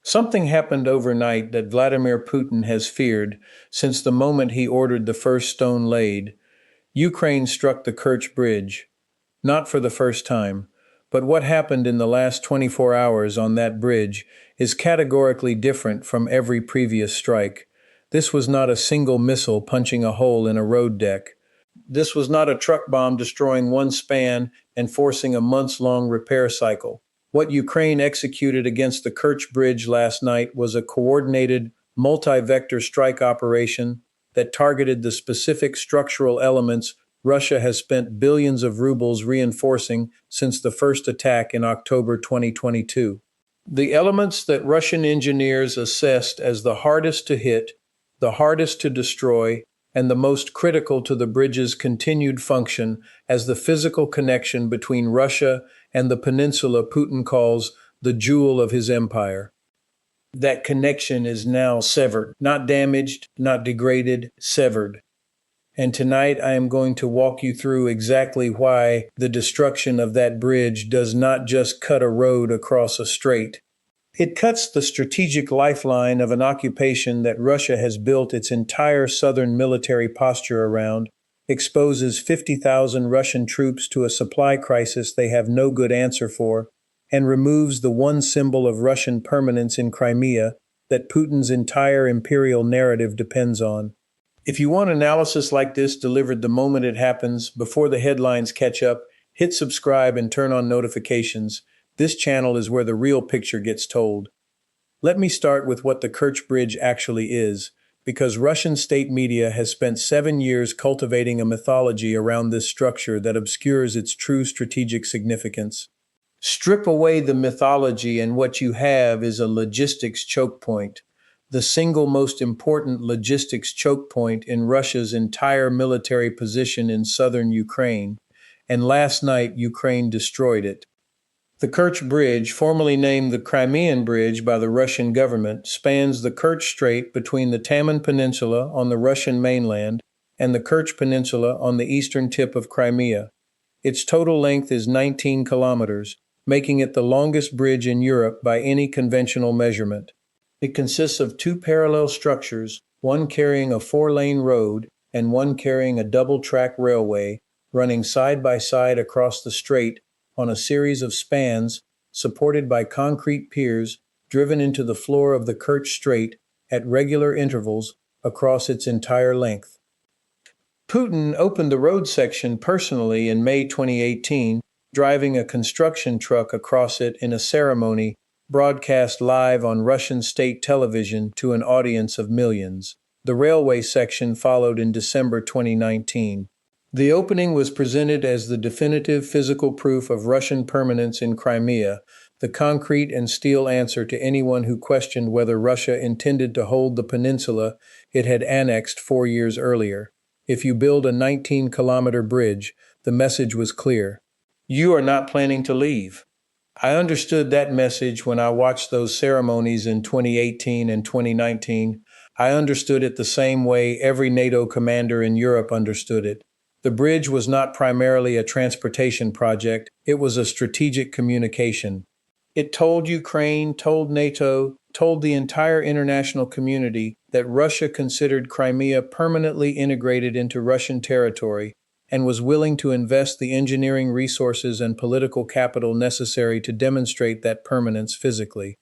Something happened overnight that Vladimir Putin has feared since the moment he ordered the first stone laid. Ukraine struck the Kerch Bridge. Not for the first time, but what happened in the last 24 hours on that bridge is categorically different from every previous strike. This was not a single missile punching a hole in a road deck. This was not a truck bomb destroying one span and forcing a months-long repair cycle. What Ukraine executed against the Kerch Bridge last night was a coordinated, multi-vector strike operation that targeted the specific structural elements Russia has spent billions of rubles reinforcing since the first attack in October 2022. The elements that Russian engineers assessed as the hardest to hit, the hardest to destroy, and the most critical to the bridge's continued function as the physical connection between Russia and the peninsula Putin calls the jewel of his empire. That connection is now severed, not damaged, not degraded, severed. And tonight I am going to walk you through exactly why the destruction of that bridge does not just cut a road across a strait. It cuts the strategic lifeline of an occupation that Russia has built its entire southern military posture around, exposes 50,000 Russian troops to a supply crisis they have no good answer for, and removes the one symbol of Russian permanence in Crimea that Putin's entire imperial narrative depends on. If you want analysis like this delivered the moment it happens, before the headlines catch up, hit subscribe and turn on notifications. This channel is where the real picture gets told. Let me start with what the Kerch Bridge actually is, because Russian state media has spent 7 years cultivating a mythology around this structure that obscures its true strategic significance. Strip away the mythology and what you have is a logistics choke point, the single most important logistics choke point in Russia's entire military position in southern Ukraine, and last night Ukraine destroyed it. The Kerch Bridge, formerly named the Crimean Bridge by the Russian government, spans the Kerch Strait between the Taman Peninsula on the Russian mainland and the Kerch Peninsula on the eastern tip of Crimea. Its total length is 19 kilometers, making it the longest bridge in Europe by any conventional measurement. It consists of two parallel structures, one carrying a 4-lane road and one carrying a double-track railway, running side by side across the strait on a series of spans supported by concrete piers driven into the floor of the Kerch Strait at regular intervals across its entire length. Putin opened the road section personally in May 2018, driving a construction truck across it in a ceremony broadcast live on Russian state television to an audience of millions. The railway section followed in December 2019. The opening was presented as the definitive physical proof of Russian permanence in Crimea, the concrete and steel answer to anyone who questioned whether Russia intended to hold the peninsula it had annexed 4 years earlier. If you build a 19-kilometer bridge, the message was clear. You are not planning to leave. I understood that message when I watched those ceremonies in 2018 and 2019. I understood it the same way every NATO commander in Europe understood it. The bridge was not primarily a transportation project, it was a strategic communication. It told Ukraine, told NATO, told the entire international community that Russia considered Crimea permanently integrated into Russian territory and was willing to invest the engineering resources and political capital necessary to demonstrate that permanence physically.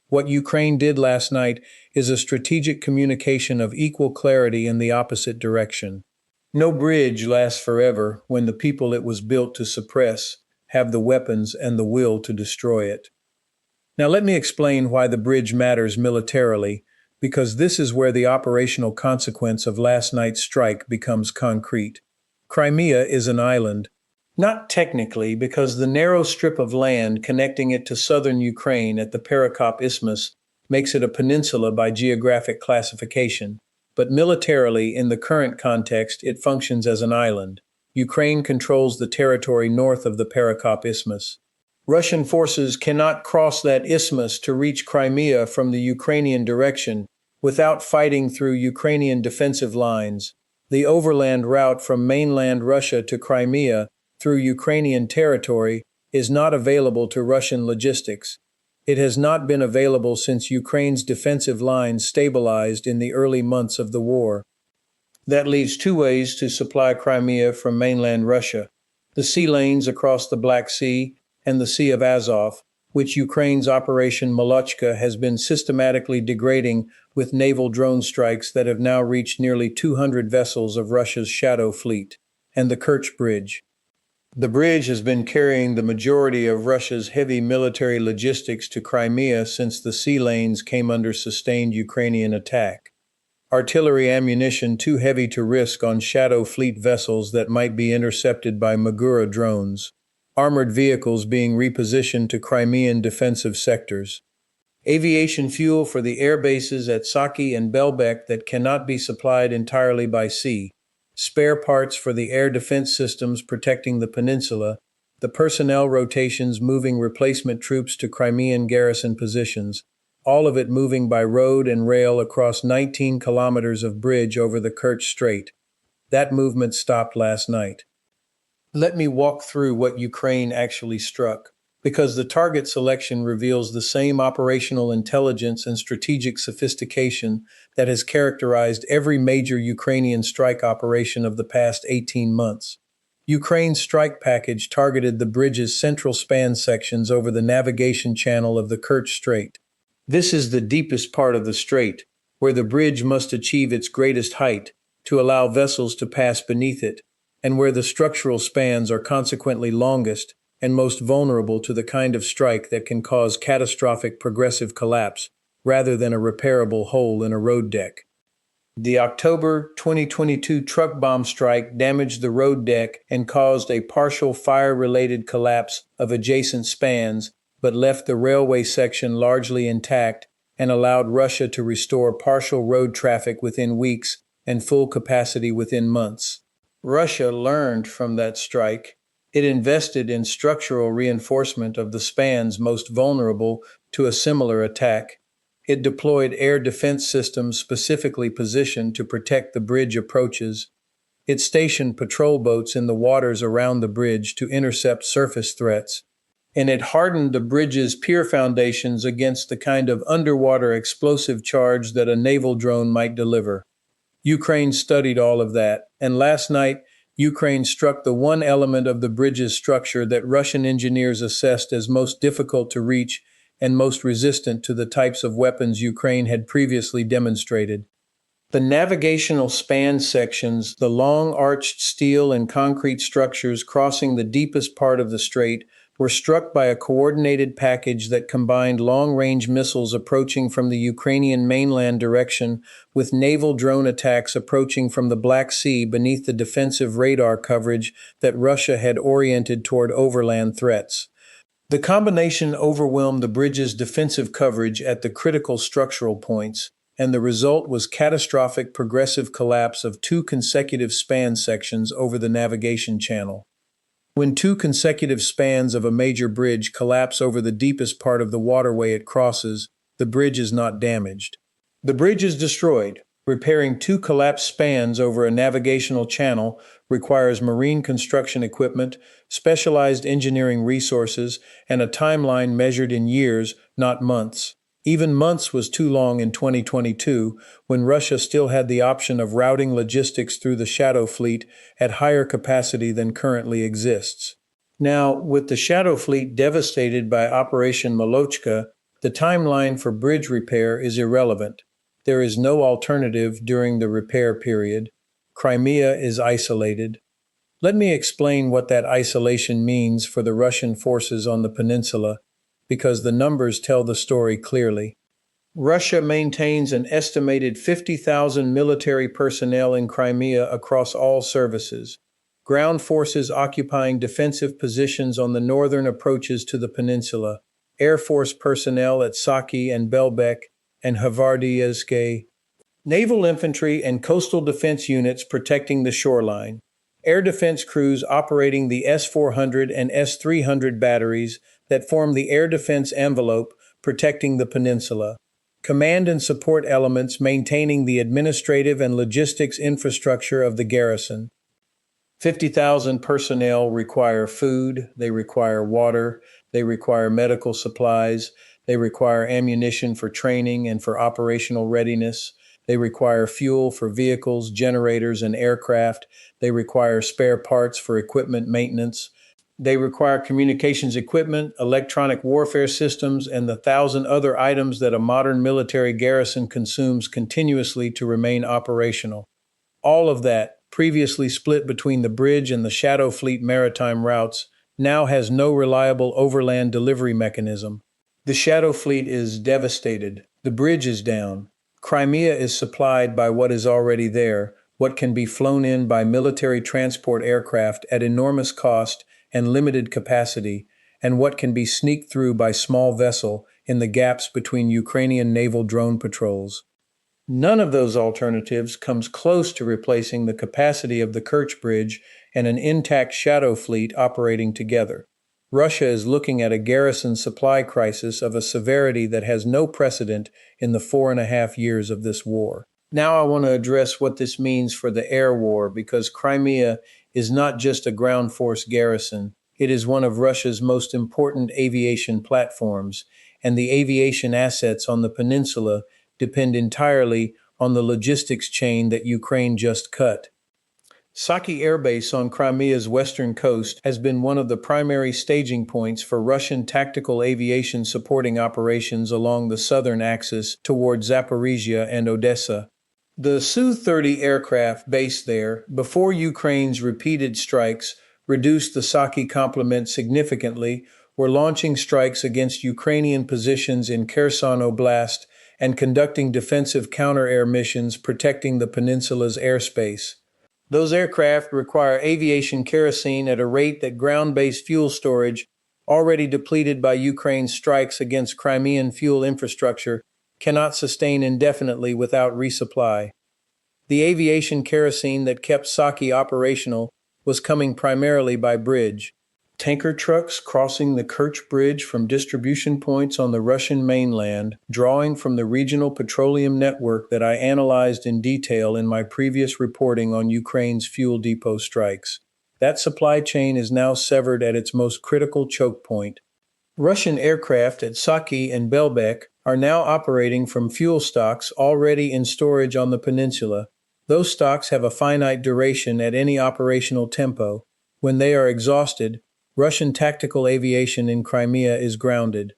What Ukraine did last night is a strategic communication of equal clarity in the opposite direction. No bridge lasts forever when the people it was built to suppress have the weapons and the will to destroy it. Now let me explain why the bridge matters militarily, because this is where the operational consequence of last night's strike becomes concrete. Crimea is an island. Not technically, because the narrow strip of land connecting it to southern Ukraine at the Perekop Isthmus makes it a peninsula by geographic classification. But militarily, in the current context, it functions as an island. Ukraine controls the territory north of the Perekop Isthmus. Russian forces cannot cross that isthmus to reach Crimea from the Ukrainian direction without fighting through Ukrainian defensive lines. The overland route from mainland Russia to Crimea through Ukrainian territory is not available to Russian logistics. It has not been available since Ukraine's defensive lines stabilized in the early months of the war. That leaves two ways to supply Crimea from mainland Russia: the sea lanes across the Black Sea and the Sea of Azov, which Ukraine's Operation Molochka has been systematically degrading with naval drone strikes that have now reached nearly 200 vessels of Russia's shadow fleet, and the Kerch Bridge. The bridge has been carrying the majority of Russia's heavy military logistics to Crimea since the sea lanes came under sustained Ukrainian attack. Artillery ammunition too heavy to risk on shadow fleet vessels that might be intercepted by Magura drones. Armored vehicles being repositioned to Crimean defensive sectors. Aviation fuel for the air bases at Saki and Belbek that cannot be supplied entirely by sea. Spare parts for the air defense systems protecting the peninsula. The personnel rotations moving replacement troops to Crimean garrison positions. All of it moving by road and rail across 19 kilometers of bridge over the Kerch Strait. That movement stopped last night. Let me walk through what Ukraine actually struck, because the target selection reveals the same operational intelligence and strategic sophistication that has characterized every major Ukrainian strike operation of the past 18 months. Ukraine's strike package targeted the bridge's central span sections over the navigation channel of the Kerch Strait. This is the deepest part of the strait, where the bridge must achieve its greatest height to allow vessels to pass beneath it, and where the structural spans are consequently longest and most vulnerable to the kind of strike that can cause catastrophic progressive collapse rather than a repairable hole in a road deck. The October 2022 truck bomb strike damaged the road deck and caused a partial fire-related collapse of adjacent spans, but left the railway section largely intact and allowed Russia to restore partial road traffic within weeks and full capacity within months. Russia learned from that strike. It invested in structural reinforcement of the spans most vulnerable to a similar attack. It deployed air defense systems specifically positioned to protect the bridge approaches. It stationed patrol boats in the waters around the bridge to intercept surface threats. And it hardened the bridge's pier foundations against the kind of underwater explosive charge that a naval drone might deliver. Ukraine studied all of that, and last night, Ukraine struck the one element of the bridge's structure that Russian engineers assessed as most difficult to reach and most resistant to the types of weapons Ukraine had previously demonstrated. The navigational span sections, the long arched steel and concrete structures crossing the deepest part of the strait, were struck by a coordinated package that combined long-range missiles approaching from the Ukrainian mainland direction with naval drone attacks approaching from the Black Sea beneath the defensive radar coverage that Russia had oriented toward overland threats. The combination overwhelmed the bridge's defensive coverage at the critical structural points, and the result was catastrophic progressive collapse of two consecutive span sections over the navigation channel. When two consecutive spans of a major bridge collapse over the deepest part of the waterway it crosses, the bridge is not damaged. The bridge is destroyed. Repairing two collapsed spans over a navigational channel requires marine construction equipment, specialized engineering resources, and a timeline measured in years, not months. Even months was too long in 2022, when Russia still had the option of routing logistics through the Shadow Fleet at higher capacity than currently exists. Now, with the Shadow Fleet devastated by Operation Molochka, the timeline for bridge repair is irrelevant. There is no alternative during the repair period. Crimea is isolated. Let me explain what that isolation means for the Russian forces on the peninsula, because the numbers tell the story clearly. Russia maintains an estimated 50,000 military personnel in Crimea across all services. Ground forces occupying defensive positions on the northern approaches to the peninsula. Air Force personnel at Saki and Belbek and Hovardiyevsk. Naval infantry and coastal defense units protecting the shoreline. Air defense crews operating the S-400 and S-300 batteries that form the air defense envelope protecting the peninsula. Command and support elements maintaining the administrative and logistics infrastructure of the garrison. 50,000 personnel require food, they require water, they require medical supplies, They require ammunition for training and for operational readiness. They require fuel for vehicles, generators, and aircraft. They require spare parts for equipment maintenance. They require communications equipment, electronic warfare systems, and the thousand other items that a modern military garrison consumes continuously to remain operational. All of that, previously split between the bridge and the Shadow Fleet maritime routes, now has no reliable overland delivery mechanism. The Shadow Fleet is devastated. The bridge is down. Crimea is supplied by what is already there, what can be flown in by military transport aircraft at enormous cost and limited capacity, and what can be sneaked through by small vessel in the gaps between Ukrainian naval drone patrols. None of those alternatives comes close to replacing the capacity of the Kerch Bridge and an intact Shadow Fleet operating together. Russia is looking at a garrison supply crisis of a severity that has no precedent in the 4.5 years of this war. Now I want to address what this means for the air war, because Crimea is not just a ground force garrison. It is one of Russia's most important aviation platforms, and the aviation assets on the peninsula depend entirely on the logistics chain that Ukraine just cut. Saki Air Base on Crimea's western coast has been one of the primary staging points for Russian tactical aviation supporting operations along the southern axis toward Zaporizhia and Odessa. The Su-30 aircraft based there, before Ukraine's repeated strikes reduced the Saki complement significantly, were launching strikes against Ukrainian positions in Kherson Oblast and conducting defensive counter-air missions protecting the peninsula's airspace. Those aircraft require aviation kerosene at a rate that ground-based fuel storage, already depleted by Ukraine's strikes against Crimean fuel infrastructure, cannot sustain indefinitely without resupply. The aviation kerosene that kept Saki operational was coming primarily by bridge. Tanker trucks crossing the Kerch Bridge from distribution points on the Russian mainland, drawing from the regional petroleum network that I analyzed in detail in my previous reporting on Ukraine's fuel depot strikes. That supply chain is now severed at its most critical choke point. Russian aircraft at Saki and Belbek are now operating from fuel stocks already in storage on the peninsula. Those stocks have a finite duration at any operational tempo. When they are exhausted, Russian tactical aviation in Crimea is grounded.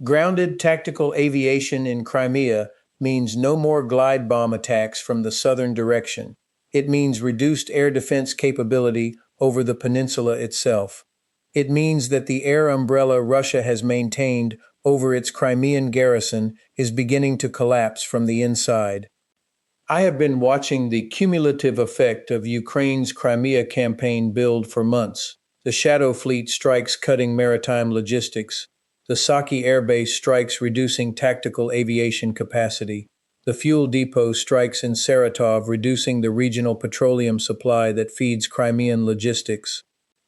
Grounded tactical aviation in Crimea means no more glide bomb attacks from the southern direction. It means reduced air defense capability over the peninsula itself. It means that the air umbrella Russia has maintained over its Crimean garrison is beginning to collapse from the inside. I have been watching the cumulative effect of Ukraine's Crimea campaign build for months. The Shadow Fleet strikes cutting maritime logistics. The Saki Air Base strikes reducing tactical aviation capacity. The fuel depot strikes in Saratov reducing the regional petroleum supply that feeds Crimean logistics.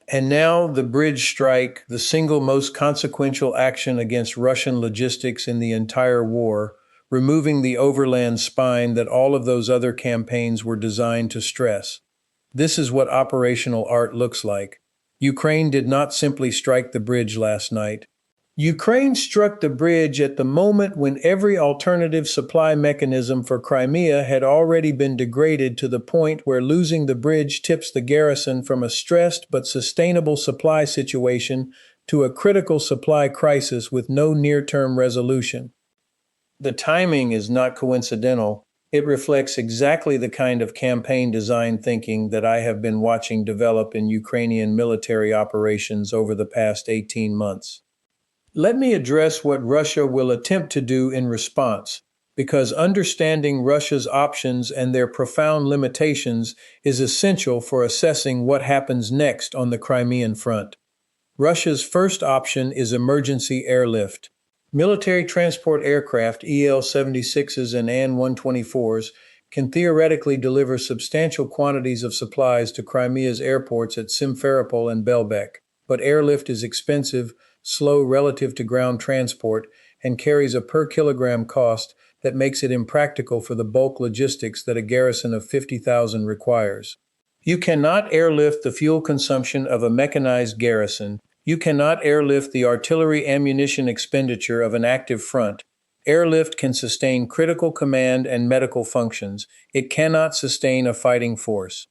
And now the bridge strike, the single most consequential action against Russian logistics in the entire war, removing the overland spine that all of those other campaigns were designed to stress. This is what operational art looks like. Ukraine did not simply strike the bridge last night. Ukraine struck the bridge at the moment when every alternative supply mechanism for Crimea had already been degraded to the point where losing the bridge tips the garrison from a stressed but sustainable supply situation to a critical supply crisis with no near-term resolution. The timing is not coincidental. It reflects exactly the kind of campaign design thinking that I have been watching develop in Ukrainian military operations over the past 18 months. Let me address what Russia will attempt to do in response, because understanding Russia's options and their profound limitations is essential for assessing what happens next on the Crimean front. Russia's first option is emergency airlift. Military transport aircraft, EL-76s and AN-124s, can theoretically deliver substantial quantities of supplies to Crimea's airports at Simferopol and Belbek, but airlift is expensive, slow relative to ground transport, and carries a per-kilogram cost that makes it impractical for the bulk logistics that a garrison of 50,000 requires. You cannot airlift the fuel consumption of a mechanized garrison. You cannot airlift the artillery ammunition expenditure of an active front. Airlift can sustain critical command and medical functions. It cannot sustain a fighting force.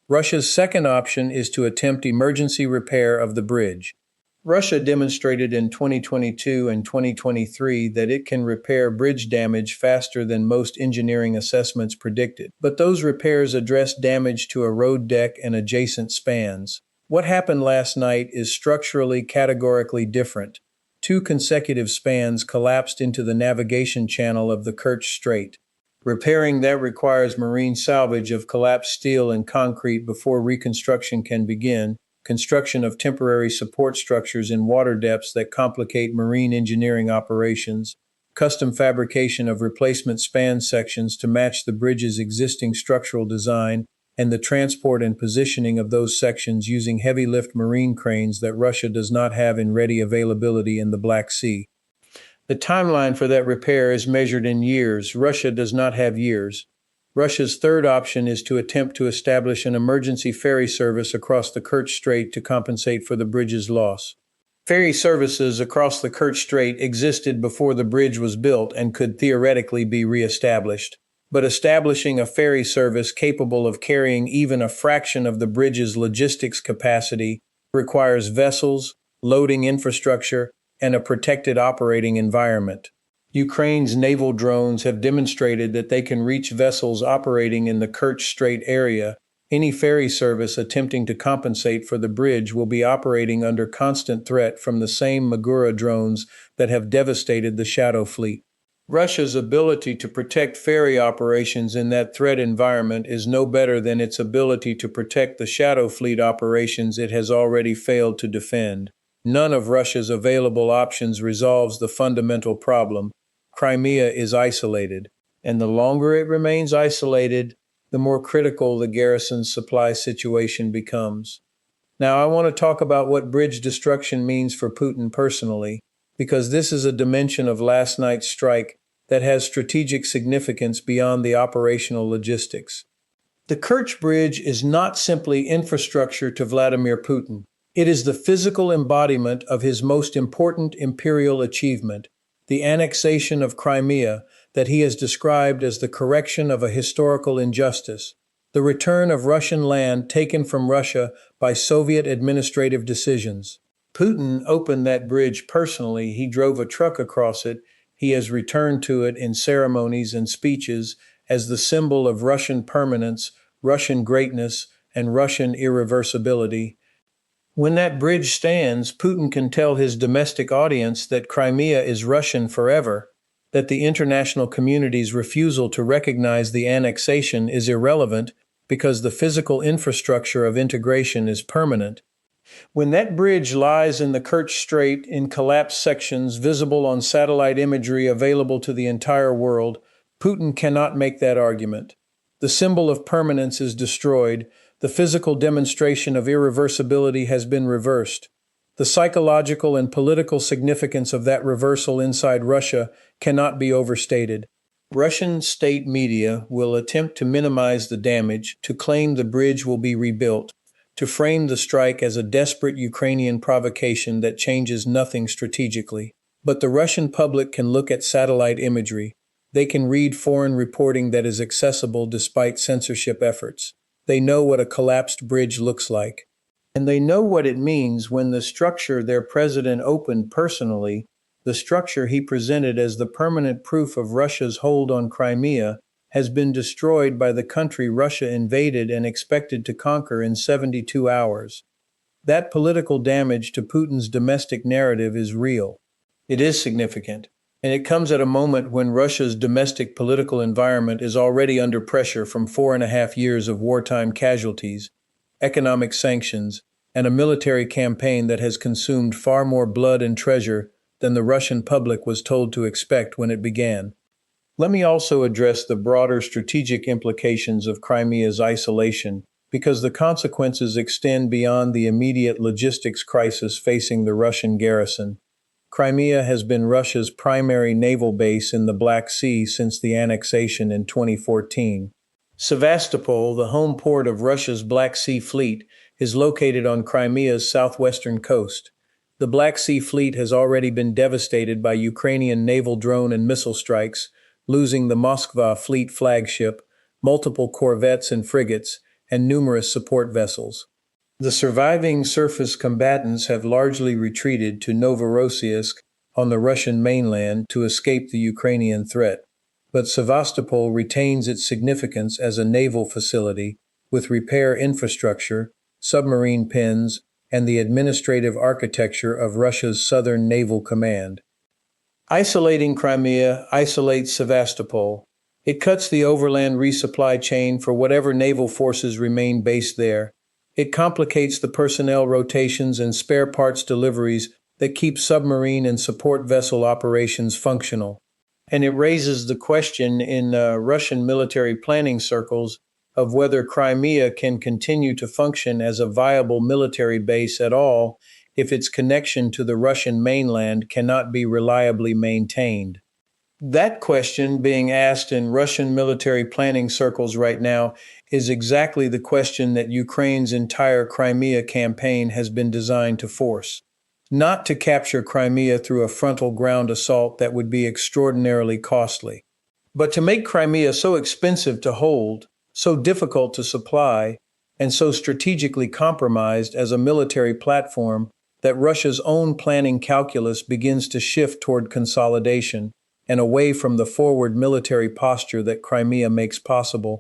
Russia's second option is to attempt emergency repair of the bridge. Russia demonstrated in 2022 and 2023 that it can repair bridge damage faster than most engineering assessments predicted, but those repairs address damage to a road deck and adjacent spans. What happened last night is structurally categorically different. Two consecutive spans collapsed into the navigation channel of the Kerch Strait. Repairing that requires marine salvage of collapsed steel and concrete before reconstruction can begin, construction of temporary support structures in water depths that complicate marine engineering operations, custom fabrication of replacement span sections to match the bridge's existing structural design, and the transport and positioning of those sections using heavy lift marine cranes that Russia does not have in ready availability in the Black Sea. The timeline for that repair is measured in years. Russia does not have years. Russia's third option is to attempt to establish an emergency ferry service across the Kerch Strait to compensate for the bridge's loss. Ferry services across the Kerch Strait existed before the bridge was built and could theoretically be reestablished. But establishing a ferry service capable of carrying even a fraction of the bridge's logistics capacity requires vessels, loading infrastructure, and a protected operating environment. Ukraine's naval drones have demonstrated that they can reach vessels operating in the Kerch Strait area. Any ferry service attempting to compensate for the bridge will be operating under constant threat from the same Magura drones that have devastated the Shadow Fleet. Russia's ability to protect ferry operations in that threat environment is no better than its ability to protect the Shadow Fleet operations it has already failed to defend. None of Russia's available options resolves the fundamental problem. Crimea is isolated, and the longer it remains isolated, the more critical the garrison's supply situation becomes. Now, I want to talk about what bridge destruction means for Putin personally, because this is a dimension of last night's strike that has strategic significance beyond the operational logistics. The Kerch Bridge is not simply infrastructure to Vladimir Putin. It is the physical embodiment of his most important imperial achievement, the annexation of Crimea that he has described as the correction of a historical injustice, the return of Russian land taken from Russia by Soviet administrative decisions. Putin opened that bridge personally. He drove a truck across it. He has returned to it in ceremonies and speeches as the symbol of Russian permanence, Russian greatness, and Russian irreversibility. When that bridge stands, Putin can tell his domestic audience that Crimea is Russian forever, that the international community's refusal to recognize the annexation is irrelevant because the physical infrastructure of integration is permanent. When that bridge lies in the Kerch Strait in collapsed sections visible on satellite imagery available to the entire world, Putin cannot make that argument. The symbol of permanence is destroyed. The physical demonstration of irreversibility has been reversed. The psychological and political significance of that reversal inside Russia cannot be overstated. Russian state media will attempt to minimize the damage, to claim the bridge will be rebuilt, to frame the strike as a desperate Ukrainian provocation that changes nothing strategically. But the Russian public can look at satellite imagery. They can read foreign reporting that is accessible despite censorship efforts. They know what a collapsed bridge looks like. And they know what it means when the structure their president opened personally, the structure he presented as the permanent proof of Russia's hold on Crimea, has been destroyed by the country Russia invaded and expected to conquer in 72 hours. That political damage to Putin's domestic narrative is real. It is significant, and it comes at a moment when Russia's domestic political environment is already under pressure from 4.5 years of wartime casualties, economic sanctions, and a military campaign that has consumed far more blood and treasure than the Russian public was told to expect when it began. Let me also address the broader strategic implications of Crimea's isolation, because the consequences extend beyond the immediate logistics crisis facing the Russian garrison. Crimea has been Russia's primary naval base in the Black Sea since the annexation in 2014. Sevastopol, the home port of Russia's Black Sea Fleet, is located on Crimea's southwestern coast. The Black Sea Fleet has already been devastated by Ukrainian naval drone and missile strikes, losing the Moskva fleet flagship, multiple corvettes and frigates, and numerous support vessels. The surviving surface combatants have largely retreated to Novorossiysk on the Russian mainland to escape the Ukrainian threat, but Sevastopol retains its significance as a naval facility with repair infrastructure, submarine pens, and the administrative architecture of Russia's Southern Naval Command. Isolating Crimea isolates Sevastopol. It cuts the overland resupply chain for whatever naval forces remain based there. It complicates the personnel rotations and spare parts deliveries that keep submarine and support vessel operations functional. And it raises the question in Russian military planning circles of whether Crimea can continue to function as a viable military base at all if its connection to the Russian mainland cannot be reliably maintained. That question being asked in Russian military planning circles right now is exactly the question that Ukraine's entire Crimea campaign has been designed to force. Not to capture Crimea through a frontal ground assault that would be extraordinarily costly, but to make Crimea so expensive to hold, so difficult to supply, and so strategically compromised as a military platform that Russia's own planning calculus begins to shift toward consolidation and away from the forward military posture that Crimea makes possible.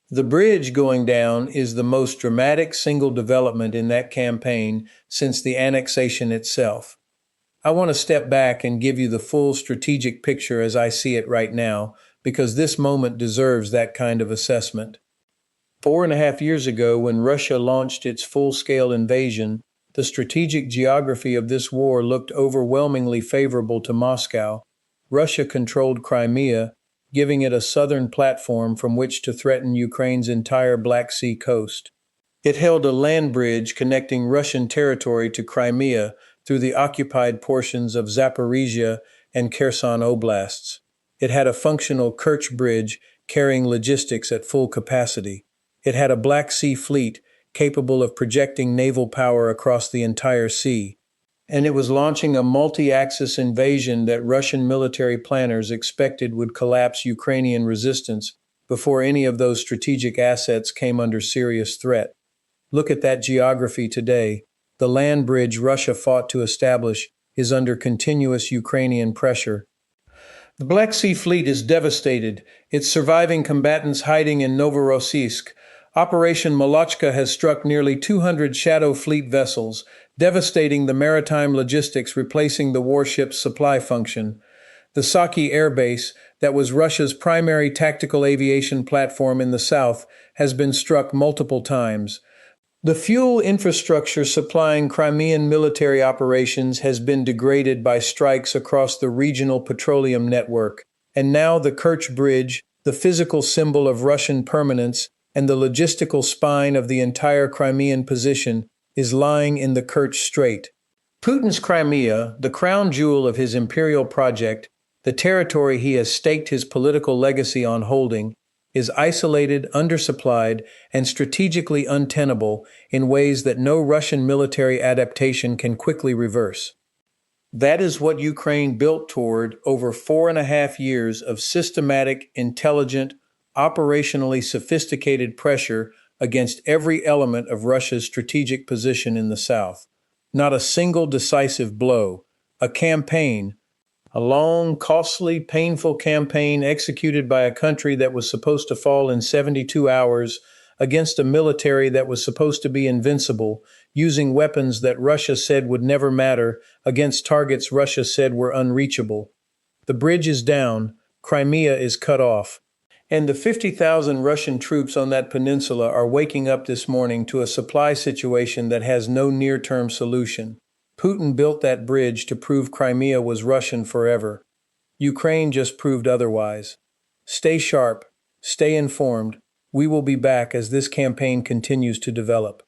The bridge going down is the most dramatic single development in that campaign since the annexation itself. I want to step back and give you the full strategic picture as I see it right now, because this moment deserves that kind of assessment. 4.5 years ago, when Russia launched its full-scale invasion, the strategic geography of this war looked overwhelmingly favorable to Moscow. Russia controlled Crimea, giving it a southern platform from which to threaten Ukraine's entire Black Sea coast. It held a land bridge connecting Russian territory to Crimea through the occupied portions of Zaporizhia and Kherson oblasts. It had a functional Kerch Bridge carrying logistics at full capacity. It had a Black Sea fleet capable of projecting naval power across the entire sea. And it was launching a multi-axis invasion that Russian military planners expected would collapse Ukrainian resistance before any of those strategic assets came under serious threat. Look at that geography today. The land bridge Russia fought to establish is under continuous Ukrainian pressure. The Black Sea Fleet is devastated, its surviving combatants hiding in Novorossiysk. Operation Molochka has struck nearly 200 Shadow Fleet vessels, devastating the maritime logistics, replacing the warship's supply function. The Saki Air Base, that was Russia's primary tactical aviation platform in the south, has been struck multiple times. The fuel infrastructure supplying Crimean military operations has been degraded by strikes across the regional petroleum network, and now the Kerch Bridge, the physical symbol of Russian permanence and the logistical spine of the entire Crimean position, is lying in the Kerch Strait. Putin's Crimea, the crown jewel of his imperial project, the territory he has staked his political legacy on holding, is isolated, undersupplied, and strategically untenable in ways that no Russian military adaptation can quickly reverse. That is what Ukraine built toward over 4.5 years of systematic, intelligent, operationally sophisticated pressure against every element of Russia's strategic position in the south. Not a single decisive blow, a campaign, a long, costly, painful campaign executed by a country that was supposed to fall in 72 hours against a military that was supposed to be invincible, using weapons that Russia said would never matter against targets Russia said were unreachable. The bridge is down, Crimea is cut off, and the 50,000 Russian troops on that peninsula are waking up this morning to a supply situation that has no near-term solution. Putin built that bridge to prove Crimea was Russian forever. Ukraine just proved otherwise. Stay sharp, stay informed. We will be back as this campaign continues to develop.